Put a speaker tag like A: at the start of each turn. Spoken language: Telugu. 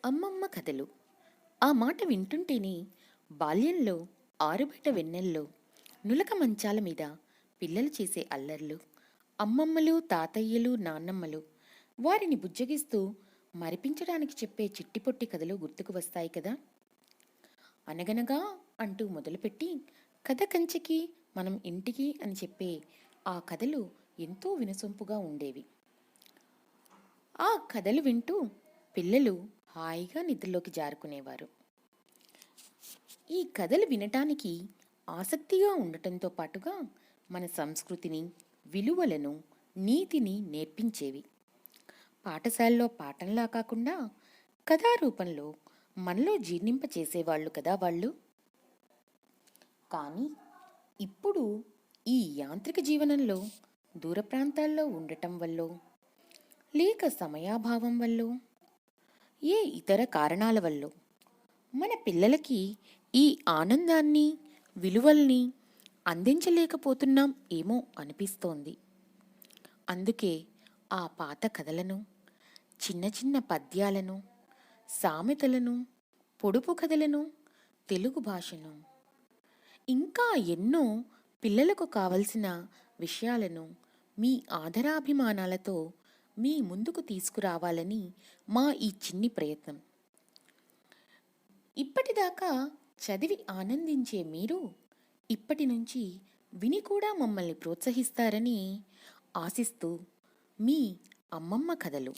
A: అమ్మమ్మ కథలు. ఆ మాట వింటుంటేనే బాల్యంలో ఆరుబయట వెన్నెల్లో నులక మంచాల మీద పిల్లలు చేసే అల్లర్లు, అమ్మమ్మలు తాతయ్యలు నాన్నమ్మలు వారిని బుజ్జగిస్తూ మరిపించడానికి చెప్పే చిట్టిపొట్టి కథలు గుర్తుకు వస్తాయి కదా. అనగనగా అంటూ మొదలుపెట్టి కథ కంచికి మనం ఇంటికి అని చెప్పే ఆ కథలు ఎంతో వినసొంపుగా ఉండేవి. ఆ కథలు వింటూ పిల్లలు హాయిగా నిద్రలోకి జారుకునేవారు. ఈ కథలు వినటానికి ఆసక్తిగా ఉండటంతో పాటుగా మన సంస్కృతిని, విలువలను, నీతిని నేర్పించేవి. పాఠశాలలో పాఠంలా కాకుండా కథారూపంలో మనలో జీర్ణింపచేసేవాళ్ళు కదా వాళ్ళు. కానీ ఇప్పుడు ఈ యాంత్రిక జీవనంలో దూర ప్రాంతాల్లో ఉండటం వల్లో లేక సమయాభావం వల్లో ఏ ఇతర కారణాల వల్లో మన పిల్లలకి ఈ ఆనందాన్ని, విలువల్ని అందించలేకపోతున్నాం ఏమో అనిపిస్తోంది. అందుకే ఆ పాత కథలను, చిన్న చిన్న పద్యాలను, సామెతలను, పొడుపు కథలను, తెలుగు భాషను, ఇంకా ఎన్నో పిల్లలకు కావలసిన విషయాలను మీ ఆదరాభిమానాలతో మీ ముందుకు తీసుకురావాలని మా ఈ చిన్ని ప్రయత్నం. ఇప్పటిదాకా చదివి ఆనందించే మీరు ఇప్పటి నుంచి విని కూడా మమ్మల్ని ప్రోత్సహిస్తారని ఆశిస్తూ మీ అమ్మమ్మ కథలు.